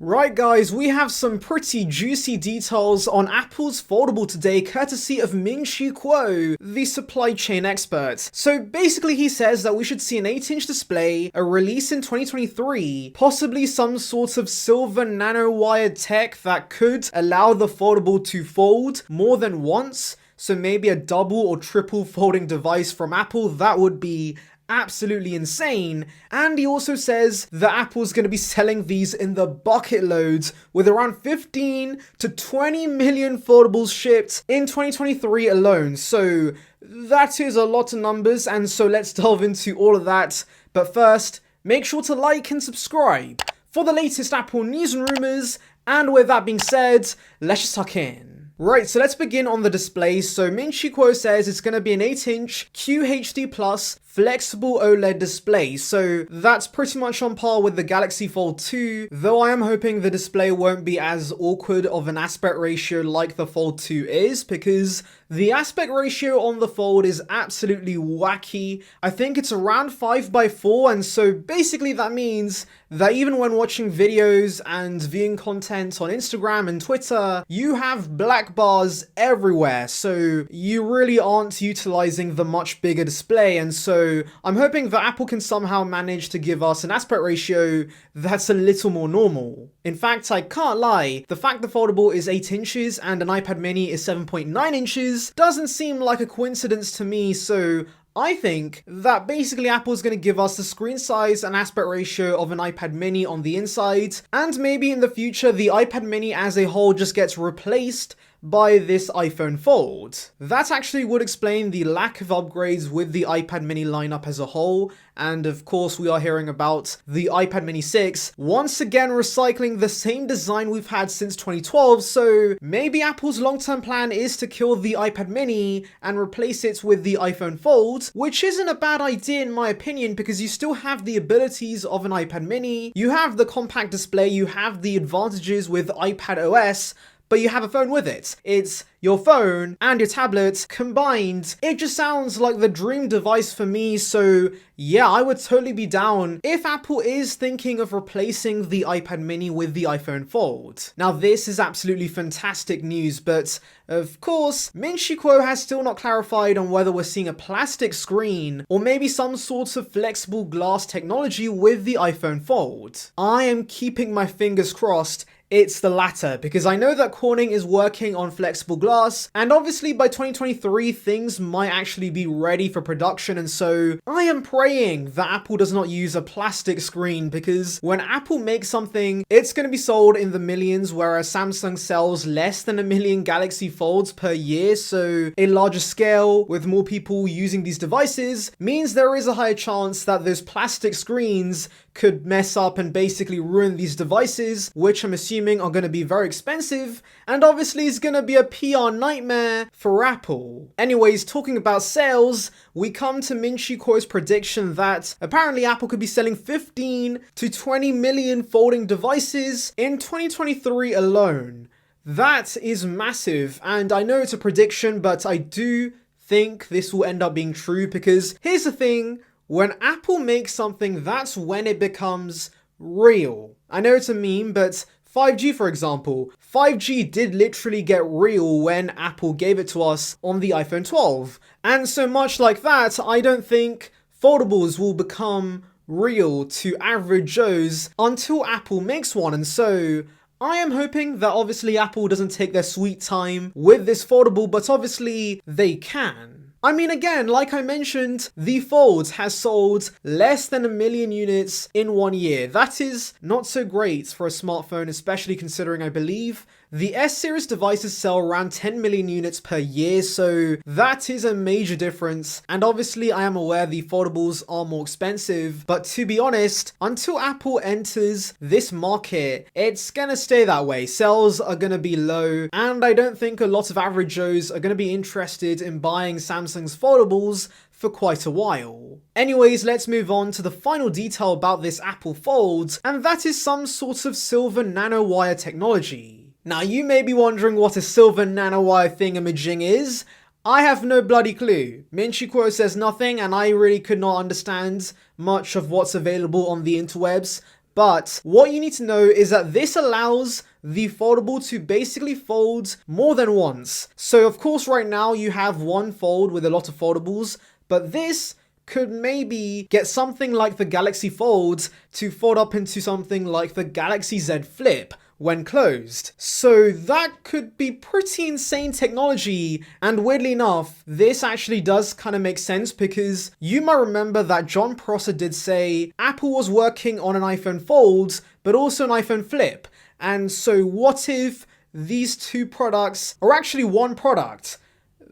Right guys, we have some pretty juicy details on Apple's foldable today, courtesy of Ming-Chi Kuo, the supply chain expert. So basically he says that we should see an 8-inch display, a release in 2023, possibly some sort of silver nanowire tech that could allow the foldable to fold more than once. So maybe a double or triple folding device from Apple. That would be absolutely insane. And he also says that Apple's going to be selling these in the bucket loads, with around 15 to 20 million foldables shipped in 2023 alone. So that is a lot of numbers, and so let's delve into all of that. But first, make sure to like and subscribe for the latest Apple news and rumors. And with that being said, let's just tuck in. Right, so let's begin on the display. So Ming-Chi Kuo says it's going to be an 8-inch QHD Plus flexible OLED display. So that's pretty much on par with the Galaxy Fold 2, though I am hoping the display won't be as awkward of an aspect ratio like the Fold 2 is, because the aspect ratio on the Fold is absolutely wacky. I think it's around 5:4, and so basically that means that even when watching videos and viewing content on Instagram and Twitter, you have black bars everywhere, so you really aren't utilizing the much bigger display. And so I'm hoping that Apple can somehow manage to give us an aspect ratio that's a little more normal. In fact, I can't lie, the fact the foldable is 8 inches and an iPad mini is 7.9 inches doesn't seem like a coincidence to me, so I think that basically Apple's going to give us the screen size and aspect ratio of an iPad mini on the inside, and maybe in the future the iPad mini as a whole just gets replaced by this iPhone Fold. That actually would explain the lack of upgrades with the iPad mini lineup as a whole, and of course we are hearing about the iPad mini 6 once again recycling the same design we've had since 2012, so maybe Apple's long-term plan is to kill the iPad mini and replace it with the iPhone Fold, which isn't a bad idea in my opinion, because you still have the abilities of an iPad mini, you have the compact display, you have the advantages with iPad OS, but you have a phone with it. It's your phone and your tablet combined. It just sounds like the dream device for me, so yeah, I would totally be down if Apple is thinking of replacing the iPad mini with the iPhone Fold. Now this is absolutely fantastic news, but of course, Ming-Chi Kuo has still not clarified on whether we're seeing a plastic screen or maybe some sort of flexible glass technology with the iPhone Fold. I am keeping my fingers crossed it's the latter, because I know that Corning is working on flexible glass, and obviously by 2023 things might actually be ready for production, and so I am praying that Apple does not use a plastic screen, because when Apple makes something, it's going to be sold in the millions, whereas Samsung sells less than 1 million Galaxy Folds per year, so a larger scale with more people using these devices means there is a higher chance that those plastic screens could mess up and basically ruin these devices, which I'm assuming are going to be very expensive, and obviously is going to be a PR nightmare for Apple. Anyways, talking about sales, we come to Ming-Chi Kuo's prediction that apparently Apple could be selling 15 to 20 million folding devices in 2023 alone. That is massive, and I know it's a prediction, but I do think this will end up being true, because here's the thing, when Apple makes something, that's when it becomes real. I know it's a meme, but 5G for example, 5G did literally get real when Apple gave it to us on the iPhone 12. And so much like that, I don't think foldables will become real to average Joes until Apple makes one, and so I am hoping that obviously Apple doesn't take their sweet time with this foldable, but obviously they can. I mean, again, like I mentioned, the Fold has sold less than 1 million units in 1 year. That is not so great for a smartphone, especially considering I believe the S-series devices sell around 10 million units per year, so that is a major difference. And obviously I am aware the foldables are more expensive, but to be honest, until Apple enters this market, it's gonna stay that way. Sales are gonna be low, and I don't think a lot of average Joes are gonna be interested in buying Samsung's foldables for quite a while. Anyways, let's move on to the final detail about this Apple Fold, and that is some sort of silver nanowire technology. Now you may be wondering what a silver nanowire thingamajig is. I have no bloody clue. Ming-Chi Kuo says nothing, and I really could not understand much of what's available on the interwebs, But what you need to know is that this allows the foldable to basically fold more than once. So of course right now you have one fold with a lot of foldables, but this could maybe get something like the Galaxy Fold to fold up into something like the Galaxy Z Flip when closed. So that could be pretty insane technology, and weirdly enough, this actually does kind of make sense because you might remember that John Prosser did say Apple was working on an iPhone Fold, but also an iPhone Flip. And so what if these two products are actually one product?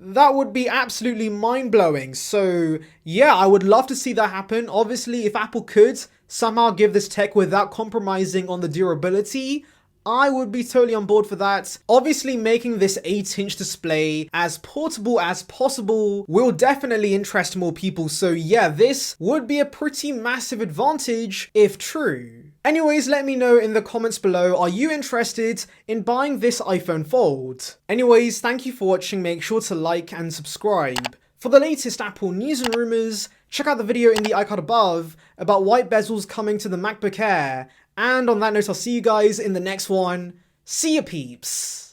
That would be absolutely mind-blowing. So yeah, I would love to see that happen. Obviously, if Apple could somehow give this tech without compromising on the durability, I would be totally on board for that. Obviously, making this 8-inch display as portable as possible will definitely interest more people. So yeah, this would be a pretty massive advantage if true. Anyways, let me know in the comments below, are you interested in buying this iPhone Fold? Anyways, thank you for watching. Make sure to like and subscribe. For the latest Apple news and rumors, check out the video in the icon above about white bezels coming to the MacBook Air. And on that note, I'll see you guys in the next one. See ya, peeps!